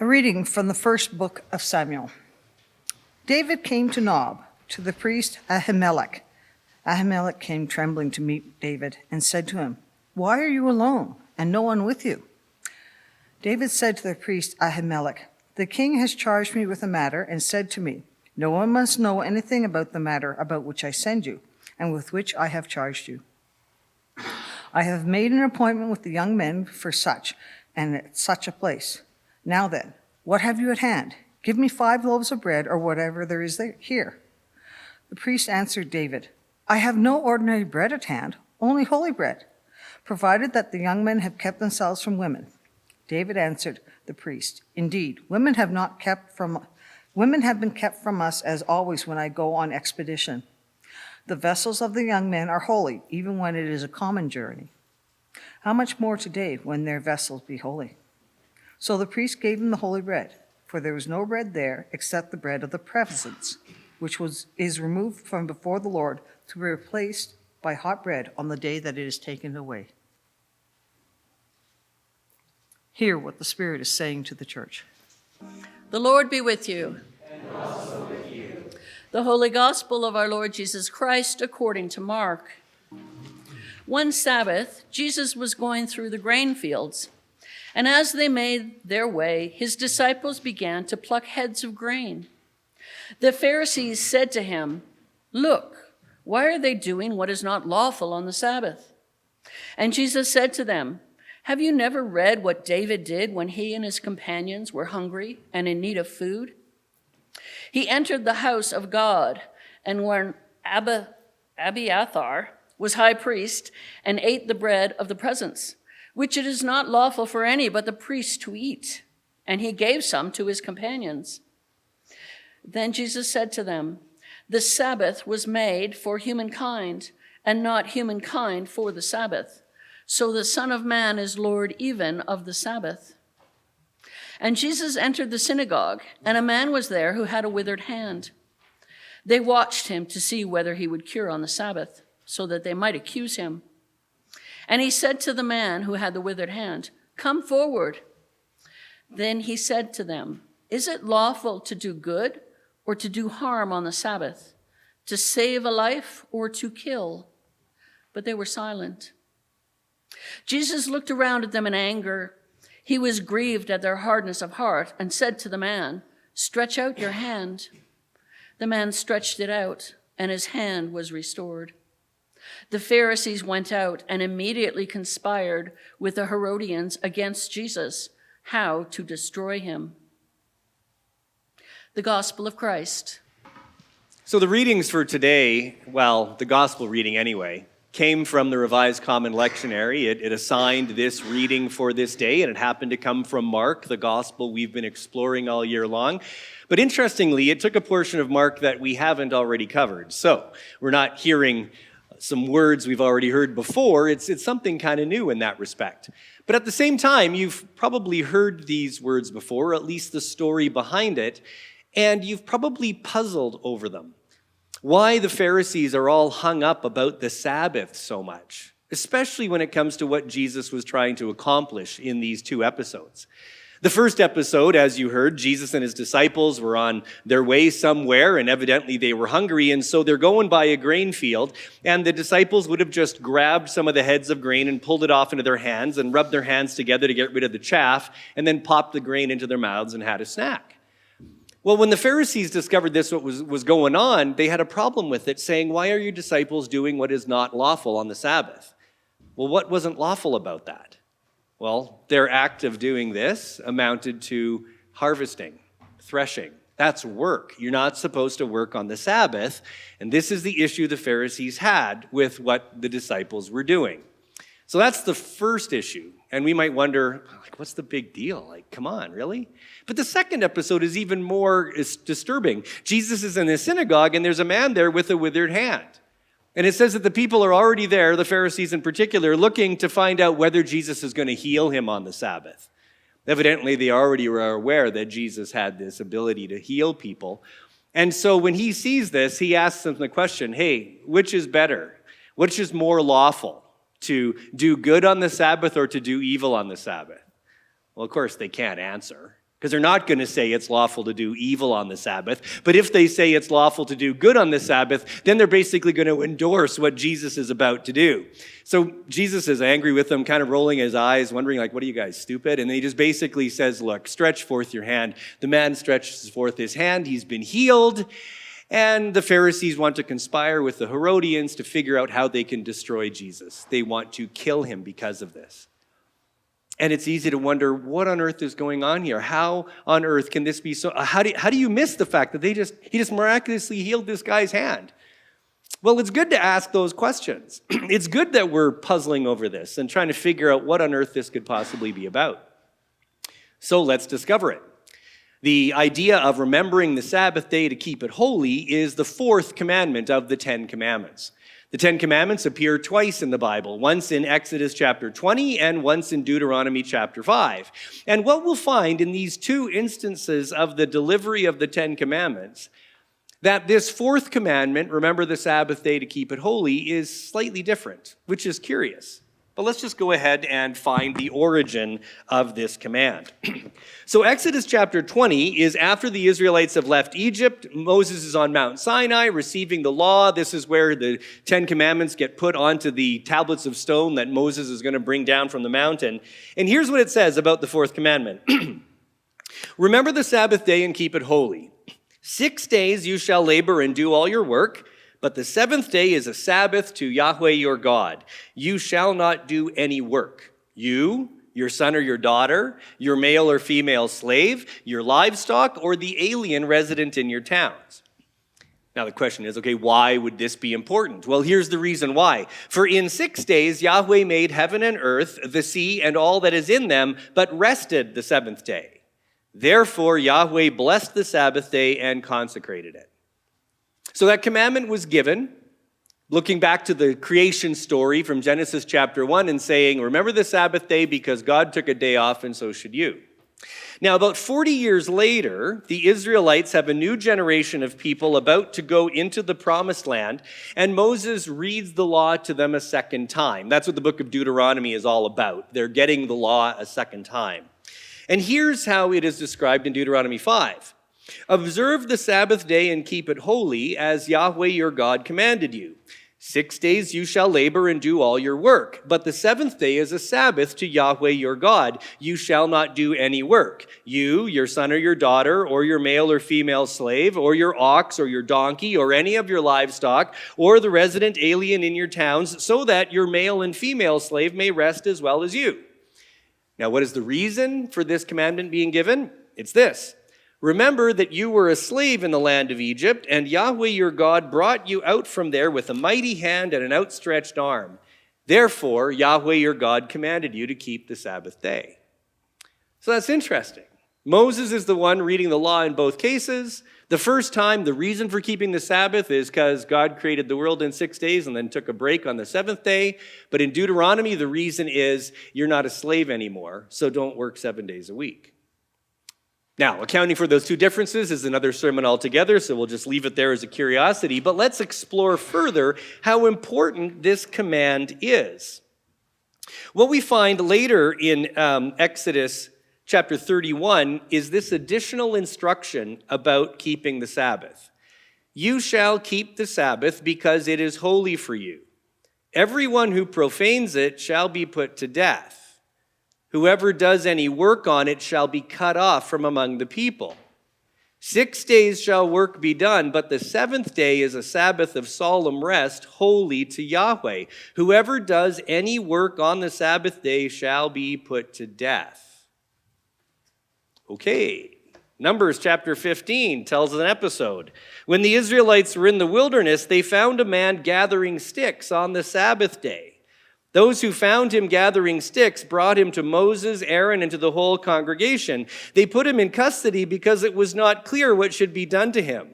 A reading from the first book of Samuel. David came to Nob, to the priest Ahimelech. Ahimelech came trembling to meet David and said to him, "Why are you alone and no one with you?" David said to the priest Ahimelech, "The king has charged me with a matter and said to me, 'No one must know anything about the matter about which I send you and with which I have charged you.' I have made an appointment with the young men for such and at such a place. Now then, what have you at hand? Give me 5 loaves of bread or whatever there is here." The priest answered David, "I have no ordinary bread at hand, only holy bread, provided that the young men have kept themselves from women." David answered the priest, "Indeed, women have been kept from us as always when I go on expedition. The vessels of the young men are holy, even when it is a common journey. How much more today when their vessels be holy?" So the priest gave him the holy bread, for there was no bread there except the bread of the presence, which is removed from before the Lord to be replaced by hot bread on the day that it is taken away. Hear what the Spirit is saying to the church. The Lord be with you. And also with you. The Holy Gospel of our Lord Jesus Christ according to Mark. One Sabbath, Jesus was going through the grain fields, and as they made their way, his disciples began to pluck heads of grain. The Pharisees said to him, "Look, why are they doing what is not lawful on the Sabbath?" And Jesus said to them, "Have you never read what David did when he and his companions were hungry and in need of food? He entered the house of God, and when Abiathar was high priest, and ate the bread of the presence, which it is not lawful for any but the priest to eat, and he gave some to his companions." Then Jesus said to them, "The Sabbath was made for humankind, and not humankind for the Sabbath. So the Son of Man is Lord even of the Sabbath." And Jesus entered the synagogue, and a man was there who had a withered hand. They watched him to see whether he would cure on the Sabbath, so that they might accuse him. And he said to the man who had the withered hand, "Come forward." Then he said to them, "Is it lawful to do good or to do harm on the Sabbath, to save a life or to kill?" But they were silent. Jesus looked around at them in anger. He was grieved at their hardness of heart and said to the man, "Stretch out your hand." The man stretched it out, and his hand was restored. The Pharisees went out and immediately conspired with the Herodians against Jesus, how to destroy him. The Gospel of Christ. So the readings for today, well, the gospel reading anyway, came from the Revised Common Lectionary. It assigned this reading for this day, and it happened to come from Mark, the gospel we've been exploring all year long. But interestingly, it took a portion of Mark that we haven't already covered. So we're not hearing some words we've already heard before. It's something kind of new in that respect. But at the same time, you've probably heard these words before, or at least the story behind it, and you've probably puzzled over them. Why the Pharisees are all hung up about the Sabbath so much, especially when it comes to what Jesus was trying to accomplish in these 2 episodes. The first episode, as you heard, Jesus and his disciples were on their way somewhere, and evidently they were hungry, and so they're going by a grain field, and the disciples would have just grabbed some of the heads of grain and pulled it off into their hands and rubbed their hands together to get rid of the chaff, and then popped the grain into their mouths and had a snack. Well, when the Pharisees discovered this, what was going on, they had a problem with it, saying, "Why are your disciples doing what is not lawful on the Sabbath?" Well, what wasn't lawful about that? Well, their act of doing this amounted to harvesting, threshing. That's work. You're not supposed to work on the Sabbath. And this is the issue the Pharisees had with what the disciples were doing. So that's the first issue. And we might wonder, what's the big deal? Come on, really? But the second episode is even more disturbing. Jesus is in the synagogue, and there's a man there with a withered hand. And it says that the people are already there, the Pharisees in particular, looking to find out whether Jesus is going to heal him on the Sabbath. Evidently, they already were aware that Jesus had this ability to heal people. And so when he sees this, he asks them the question, hey, which is better? Which is more lawful, to do good on the Sabbath or to do evil on the Sabbath? Well, of course, they can't answer because they're not going to say it's lawful to do evil on the Sabbath. But if they say it's lawful to do good on the Sabbath, then they're basically going to endorse what Jesus is about to do. So Jesus is angry with them, kind of rolling his eyes, wondering, like, what are you guys, stupid? And then he just basically says, look, stretch forth your hand. The man stretches forth his hand. He's been healed. And the Pharisees want to conspire with the Herodians to figure out how they can destroy Jesus. They want to kill him because of this. And it's easy to wonder, what on earth is going on here? How on earth can this be so? How do you miss the fact that he just miraculously healed this guy's hand? Well, it's good to ask those questions. It's good that we're puzzling over this and trying to figure out what on earth this could possibly be about. So let's discover it. The idea of remembering the Sabbath day to keep it holy is the fourth commandment of the 10 Commandments. The 10 Commandments appear twice in the Bible, once in Exodus chapter 20 and once in Deuteronomy chapter 5. And what we'll find in these two instances of the delivery of the 10 Commandments, that this fourth commandment, remember the Sabbath day to keep it holy, is slightly different, which is curious. But let's just go ahead and find the origin of this command. So Exodus chapter 20 is after the Israelites have left Egypt. Moses is on Mount Sinai receiving the law. This is where the 10 Commandments get put onto the tablets of stone that Moses is going to bring down from the mountain. And here's what it says about the fourth commandment. Remember the Sabbath day and keep it holy. 6 days you shall labor and do all your work. But the seventh day is a Sabbath to Yahweh your God. You shall not do any work. You, your son or your daughter, your male or female slave, your livestock, or the alien resident in your towns. Now the question is, okay, why would this be important? Well, here's the reason why. For in 6 days Yahweh made heaven and earth, the sea, and all that is in them, but rested the seventh day. Therefore Yahweh blessed the Sabbath day and consecrated it. So that commandment was given, looking back to the creation story from Genesis chapter 1 and saying, remember the Sabbath day because God took a day off and so should you. Now, about 40 years later, the Israelites have a new generation of people about to go into the promised land, and Moses reads the law to them a second time. That's what the book of Deuteronomy is all about. They're getting the law a second time. And here's how it is described in Deuteronomy 5. Observe the Sabbath day and keep it holy, as Yahweh your God commanded you. 6 days you shall labor and do all your work, but the seventh day is a Sabbath to Yahweh your God. You shall not do any work. You, your son or your daughter, or your male or female slave, or your ox or your donkey, or any of your livestock, or the resident alien in your towns, so that your male and female slave may rest as well as you. Now, what is the reason for this commandment being given? It's this. Remember that you were a slave in the land of Egypt, and Yahweh your God brought you out from there with a mighty hand and an outstretched arm. Therefore, Yahweh your God commanded you to keep the Sabbath day. So that's interesting. Moses is the one reading the law in both cases. The first time, the reason for keeping the Sabbath is because God created the world in 6 days and then took a break on the seventh day. But in Deuteronomy, the reason is you're not a slave anymore, so don't work 7 days a week. Now, accounting for those two differences is another sermon altogether, so we'll just leave it there as a curiosity. But let's explore further how important this command is. What we find later in Exodus chapter 31 is this additional instruction about keeping the Sabbath. You shall keep the Sabbath because it is holy for you. Everyone who profanes it shall be put to death. Whoever does any work on it shall be cut off from among the people. 6 days shall work be done, but the seventh day is a Sabbath of solemn rest, holy to Yahweh. Whoever does any work on the Sabbath day shall be put to death. Okay, Numbers chapter 15 tells an episode. When the Israelites were in the wilderness, they found a man gathering sticks on the Sabbath day. Those who found him gathering sticks brought him to Moses, Aaron, and to the whole congregation. They put him in custody because it was not clear what should be done to him.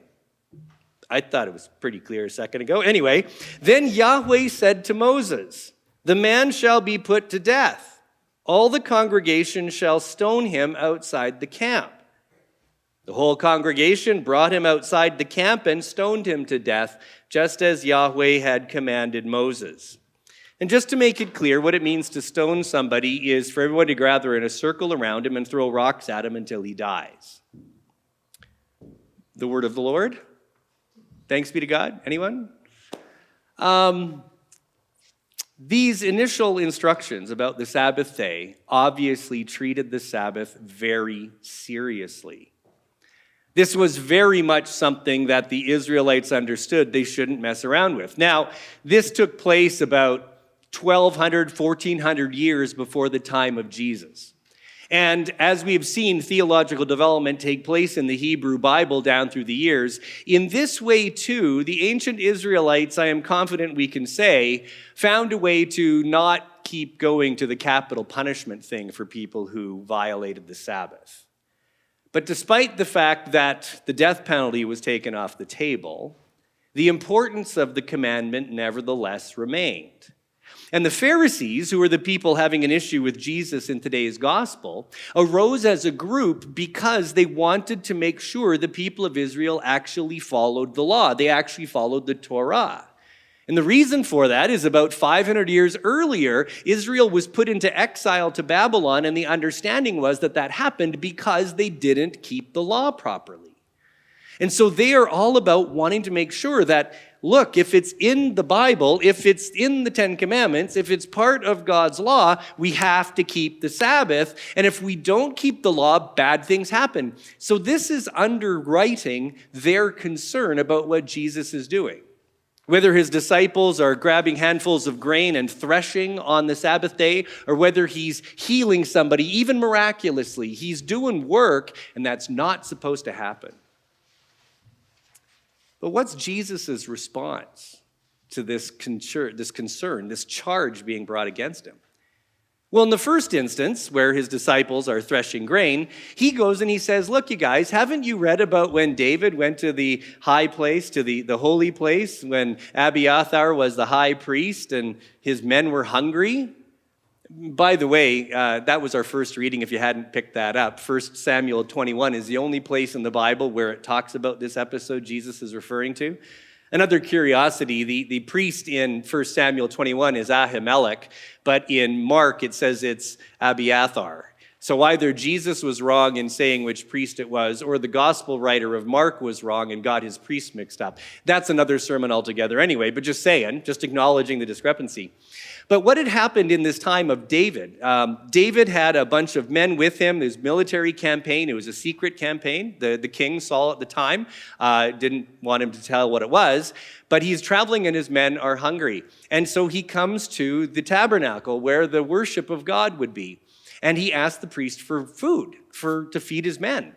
I thought it was pretty clear a second ago. Anyway, then Yahweh said to Moses, the man shall be put to death. All the congregation shall stone him outside the camp. The whole congregation brought him outside the camp and stoned him to death, just as Yahweh had commanded Moses. And just to make it clear, what it means to stone somebody is for everyone to gather in a circle around him and throw rocks at him until he dies. The word of the Lord. Thanks be to God. Anyone? These initial instructions about the Sabbath day obviously treated the Sabbath very seriously. This was very much something that the Israelites understood they shouldn't mess around with. Now, this took place about 1,200, 1,400 years before the time of Jesus. And as we have seen theological development take place in the Hebrew Bible down through the years, in this way too, the ancient Israelites, I am confident we can say, found a way to not keep going to the capital punishment thing for people who violated the Sabbath. But despite the fact that the death penalty was taken off the table, the importance of the commandment nevertheless remained. And the Pharisees, who were the people having an issue with Jesus in today's gospel, arose as a group because they wanted to make sure the people of Israel actually followed the law. They actually followed the Torah. And the reason for that is about 500 years earlier, Israel was put into exile to Babylon, and the understanding was that that happened because they didn't keep the law properly. And so they are all about wanting to make sure that, look, if it's in the Bible, if it's in the Ten Commandments, if it's part of God's law, we have to keep the Sabbath. And if we don't keep the law, bad things happen. So this is underwriting their concern about what Jesus is doing. Whether his disciples are grabbing handfuls of grain and threshing on the Sabbath day, or whether he's healing somebody, even miraculously, he's doing work, and that's not supposed to happen. But what's Jesus' response to this concern, this charge being brought against him? Well, in the first instance, where his disciples are threshing grain, he goes and he says, look, you guys, haven't you read about when David went to the high place, to the holy place, when Abiathar was the high priest and his men were hungry? By the way, that was our first reading if you hadn't picked that up. 1 Samuel 21 is the only place in the Bible where it talks about this episode Jesus is referring to. Another curiosity, the priest in 1 Samuel 21 is Ahimelech, but in Mark it says it's Abiathar. So either Jesus was wrong in saying which priest it was, or the gospel writer of Mark was wrong and got his priest mixed up. That's another sermon altogether anyway, but just saying, just acknowledging the discrepancy. But what had happened in this time of David? David had a bunch of men with him, his military campaign. It was a secret campaign. The king, Saul at the time, didn't want him to tell what it was. But he's traveling and his men are hungry. And so he comes to the tabernacle where the worship of God would be. And he asked the priest for food to feed his men.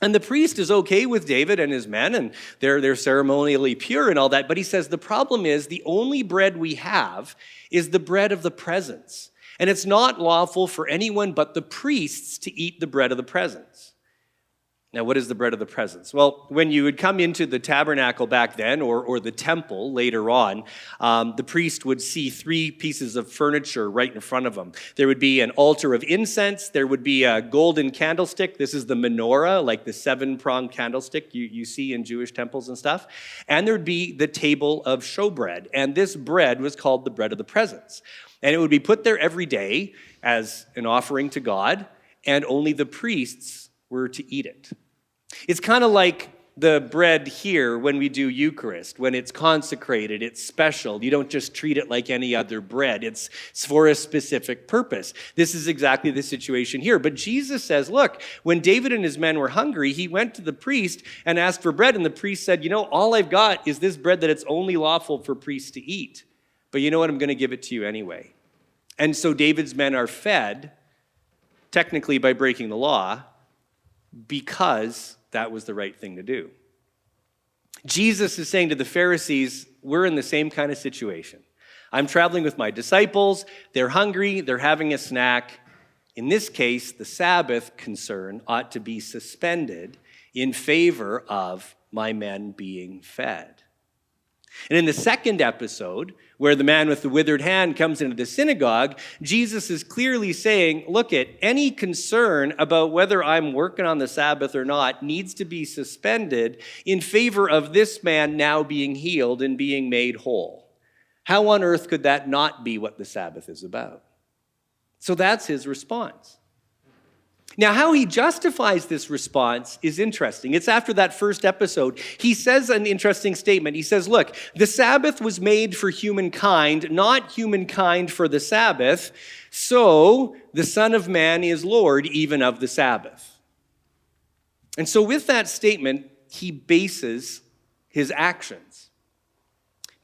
And the priest is okay with David and his men, and they're ceremonially pure and all that. But he says, the problem is the only bread we have is the bread of the presence. And it's not lawful for anyone but the priests to eat the bread of the presence. Now, what is the bread of the presence? Well, when you would come into the tabernacle back then, or the temple later on, the priest would see 3 pieces of furniture right in front of him. There would be an altar of incense. There would be a golden candlestick. This is the menorah, like the 7-pronged candlestick you see in Jewish temples and stuff. And there would be the table of showbread. And this bread was called the bread of the presence. And it would be put there every day as an offering to God, and only the priests were to eat it. It's kind of like the bread here when we do Eucharist. When it's consecrated, it's special. You don't just treat it like any other bread. It's for a specific purpose. This is exactly the situation here. But Jesus says, look, when David and his men were hungry, he went to the priest and asked for bread. And the priest said, all I've got is this bread that it's only lawful for priests to eat. But you know what? I'm going to give it to you anyway. And so David's men are fed, technically by breaking the law, because that was the right thing to do. Jesus is saying to the Pharisees, we're in the same kind of situation. I'm traveling with my disciples. They're hungry. They're having a snack. In this case, the Sabbath concern ought to be suspended in favor of my men being fed. And in the second episode, where the man with the withered hand comes into the synagogue, Jesus is clearly saying, look, any concern about whether I'm working on the Sabbath or not needs to be suspended in favor of this man now being healed and being made whole. How on earth could that not be what the Sabbath is about? So that's his response. Now, how he justifies this response is interesting. It's after that first episode. He says an interesting statement. He says, look, the Sabbath was made for humankind, not humankind for the Sabbath. So the Son of Man is Lord even of the Sabbath. And so with that statement, he bases his actions.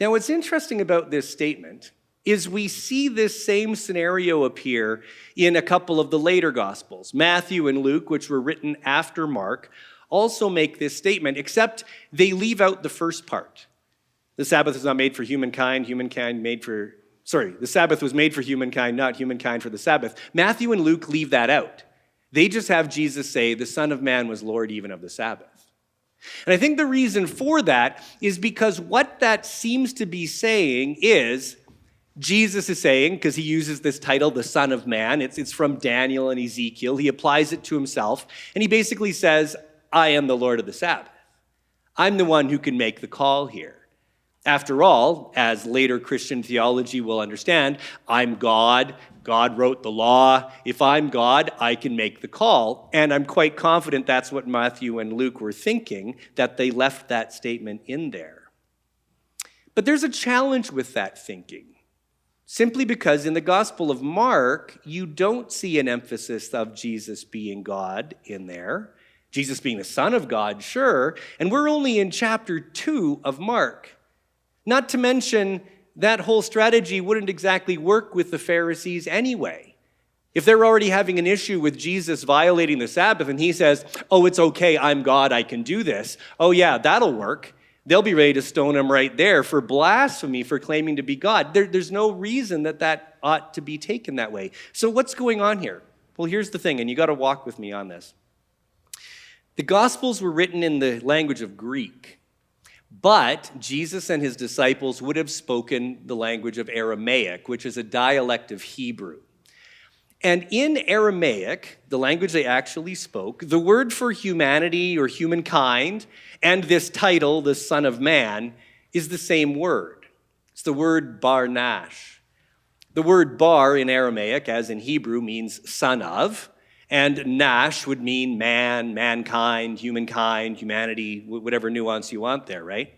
Now, what's interesting about this statement is we see this same scenario appear in a couple of the later Gospels. Matthew and Luke, which were written after Mark, also make this statement, except they leave out the first part. The Sabbath is not made for humankind, the Sabbath was made for humankind, not humankind for the Sabbath. Matthew and Luke leave that out. They just have Jesus say, the Son of Man was Lord even of the Sabbath. And I think the reason for that is because what that seems to be saying is, Jesus is saying, because he uses this title, the Son of Man, it's from Daniel and Ezekiel, he applies it to himself, and he basically says, I am the Lord of the Sabbath. I'm the one who can make the call here. After all, as later Christian theology will understand, I'm God, God wrote the law. If I'm God, I can make the call. And I'm quite confident that's what Matthew and Luke were thinking, that they left that statement in there. But there's a challenge with that thinking. Simply because in the Gospel of Mark, you don't see an emphasis of Jesus being God in there. Jesus being the Son of God, sure. And we're only in chapter 2 of Mark. Not to mention, that whole strategy wouldn't exactly work with the Pharisees anyway. If they're already having an issue with Jesus violating the Sabbath and he says, oh, it's okay, I'm God, I can do this. Oh yeah, that'll work. They'll be ready to stone him right there for blasphemy, for claiming to be God. There's no reason that ought to be taken that way. So what's going on here? Well, here's the thing, and you got to walk with me on this. The Gospels were written in the language of Greek, but Jesus and his disciples would have spoken the language of Aramaic, which is a dialect of Hebrew. And in Aramaic, the language they actually spoke, the word for humanity or humankind and this title, the Son of Man, is the same word. It's the word bar nash. The word bar in Aramaic, as in Hebrew, means son of, and nash would mean man, mankind, humankind, humanity, whatever nuance you want there, right?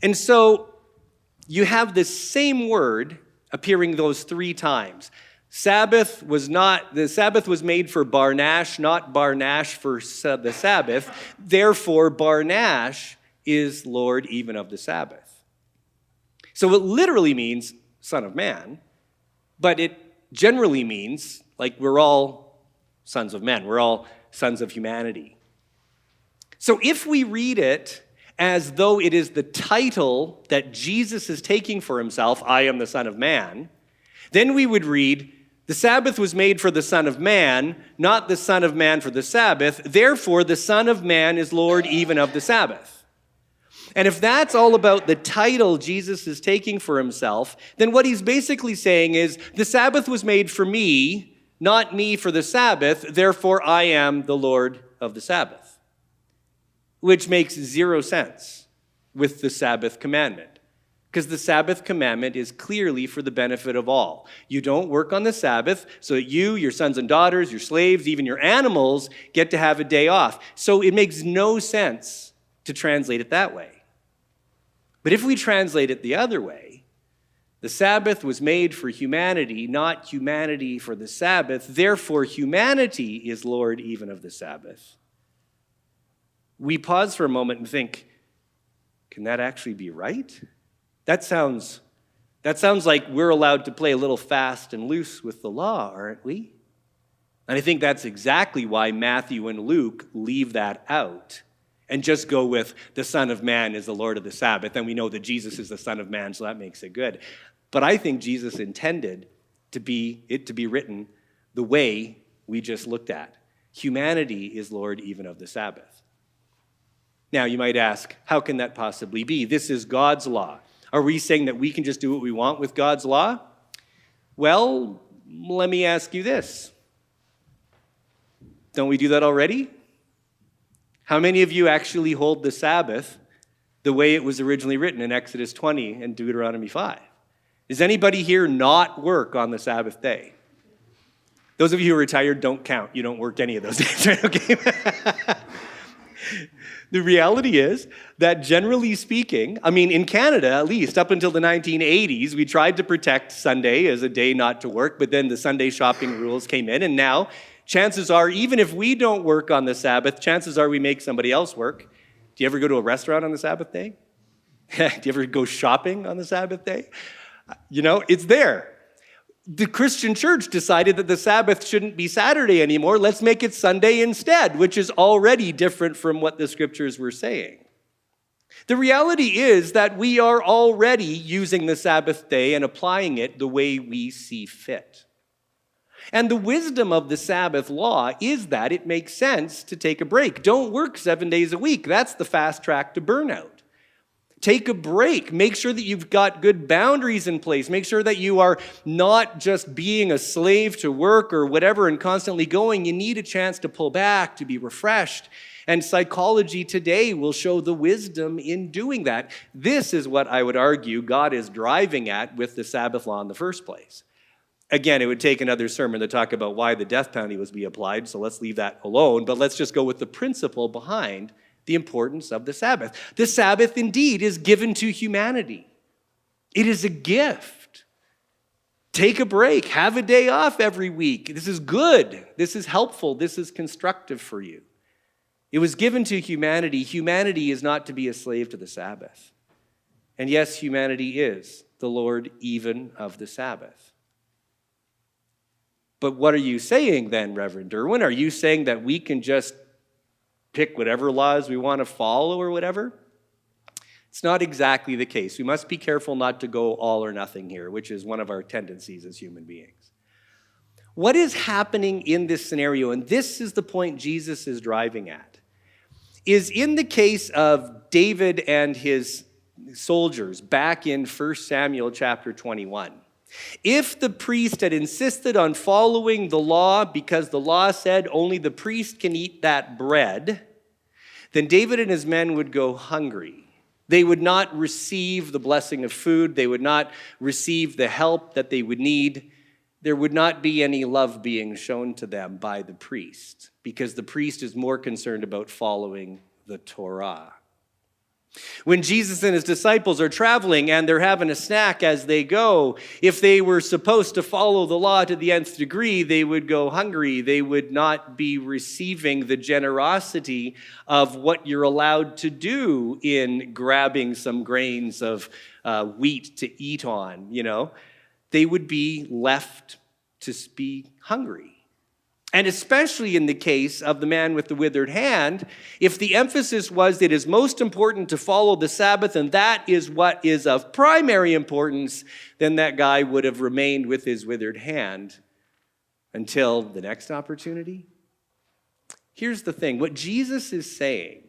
And so you have this same word appearing those 3 times. The Sabbath was made for Barnash, not Barnash for the Sabbath. Therefore, Barnash is Lord even of the Sabbath. So it literally means Son of Man, but it generally means, like, we're all sons of men. We're all sons of humanity. So if we read it as though it is the title that Jesus is taking for himself, I am the Son of Man, then we would read, the Sabbath was made for the Son of Man, not the Son of Man for the Sabbath. Therefore, the Son of Man is Lord even of the Sabbath. And if that's all about the title Jesus is taking for himself, then what he's basically saying is, the Sabbath was made for me, not me for the Sabbath. Therefore, I am the Lord of the Sabbath. Which makes 0 sense with the Sabbath commandment. Because the Sabbath commandment is clearly for the benefit of all. You don't work on the Sabbath so that you, your sons and daughters, your slaves, even your animals get to have a day off. So it makes no sense to translate it that way. But if we translate it the other way, the Sabbath was made for humanity, not humanity for the Sabbath. Therefore, humanity is Lord even of the Sabbath. We pause for a moment and think, can that actually be right? That sounds like we're allowed to play a little fast and loose with the law, aren't we? And I think that's exactly why Matthew and Luke leave that out and just go with the Son of Man is the Lord of the Sabbath. And we know that Jesus is the Son of Man, so that makes it good. But I think Jesus intended it to be written the way we just looked at. Humanity is Lord even of the Sabbath. Now, you might ask, how can that possibly be? This is God's law. Are we saying that we can just do what we want with God's law? Well, let me ask you this. Don't we do that already? How many of you actually hold the Sabbath the way it was originally written in Exodus 20 and Deuteronomy 5? Does anybody here not work on the Sabbath day? Those of you who are retired don't count. You don't work any of those days, right? Okay. The reality is that generally speaking, I mean, in Canada, at least up until the 1980s, we tried to protect Sunday as a day not to work, but then the Sunday shopping rules came in, and now chances are, even if we don't work on the Sabbath, chances are we make somebody else work. Do you ever go to a restaurant on the Sabbath day? Do you ever go shopping on the Sabbath day? You know, it's there. The Christian church decided that the Sabbath shouldn't be Saturday anymore. Let's make it Sunday instead, which is already different from what the scriptures were saying. The reality is that we are already using the Sabbath day and applying it the way we see fit. And the wisdom of the Sabbath law is that it makes sense to take a break. Don't work 7 days a week. That's the fast track to burnout. Take a break. Make sure that you've got good boundaries in place. Make sure that you are not just being a slave to work or whatever and constantly going. You need a chance to pull back, to be refreshed. And psychology today will show the wisdom in doing that. This is what I would argue God is driving at with the Sabbath law in the first place. Again, it would take another sermon to talk about why the death penalty was to be applied, so let's leave that alone. But let's just go with the principle behind the importance of the Sabbath. The Sabbath, indeed, is given to humanity. It is a gift. Take a break. Have a day off every week. This is good. This is helpful. This is constructive for you. It was given to humanity. Humanity is not to be a slave to the Sabbath. And yes, humanity is the Lord even of the Sabbath. But what are you saying then, Reverend Derwin? Are you saying that we can just pick whatever laws we want to follow or whatever? It's not exactly the case. We must be careful not to go all or nothing here, which is one of our tendencies as human beings. What is happening in this scenario, and this is the point Jesus is driving at, is in the case of David and his soldiers back in 1 Samuel chapter 21. If the priest had insisted on following the law because the law said only the priest can eat that bread, then David and his men would go hungry. They would not receive the blessing of food. They would not receive the help that they would need. There would not be any love being shown to them by the priest because the priest is more concerned about following the Torah. When Jesus and his disciples are traveling and they're having a snack as they go, if they were supposed to follow the law to the nth degree, they would go hungry. They would not be receiving the generosity of what you're allowed to do in grabbing some grains of wheat to eat on, you know. They would be left to be hungry. And especially in the case of the man with the withered hand, if the emphasis was that it is most important to follow the Sabbath and that is what is of primary importance, then that guy would have remained with his withered hand until the next opportunity. Here's the thing. What Jesus is saying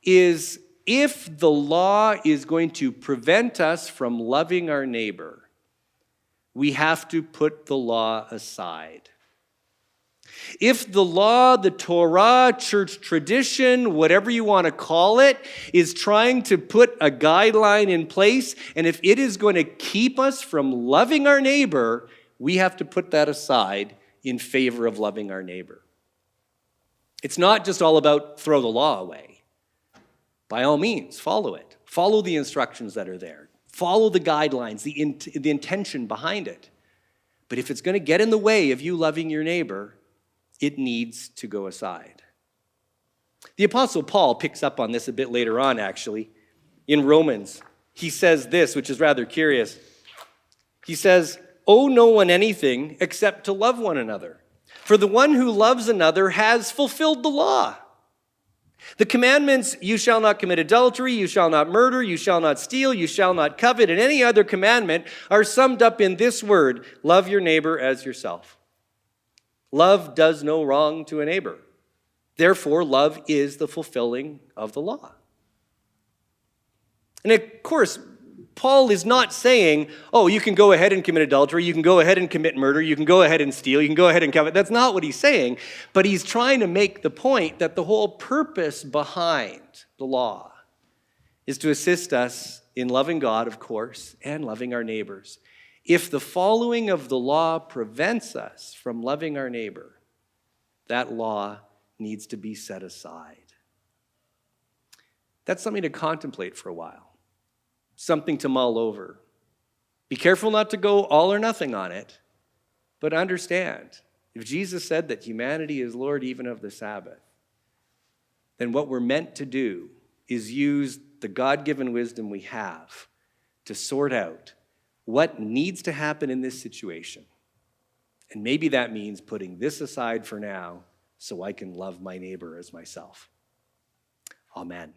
is if the law is going to prevent us from loving our neighbor, we have to put the law aside. If the law, the Torah, church tradition, whatever you want to call it, is trying to put a guideline in place, and if it is going to keep us from loving our neighbor, we have to put that aside in favor of loving our neighbor. It's not just all about throw the law away. By all means, follow it. Follow the instructions that are there. Follow the guidelines, the intention behind it. But if it's going to get in the way of you loving your neighbor, it needs to go aside. The Apostle Paul picks up on this a bit later on, actually. In Romans, he says this, which is rather curious. He says, "Owe no one anything except to love one another. For the one who loves another has fulfilled the law. The commandments, you shall not commit adultery, you shall not murder, you shall not steal, you shall not covet, and any other commandment are summed up in this word, love your neighbor as yourself. Love does no wrong to a neighbor. Therefore, love is the fulfilling of the law." And of course, Paul is not saying, oh, you can go ahead and commit adultery, you can go ahead and commit murder, you can go ahead and steal, you can go ahead and covet. That's not what he's saying. But he's trying to make the point that the whole purpose behind the law is to assist us in loving God, of course, and loving our neighbors. If the following of the law prevents us from loving our neighbor, that law needs to be set aside. That's something to contemplate for a while, something to mull over. Be careful not to go all or nothing on it, but understand, if Jesus said that humanity is Lord even of the Sabbath, then what we're meant to do is use the God-given wisdom we have to sort out what needs to happen in this situation. And maybe that means putting this aside for now so I can love my neighbor as myself. Amen.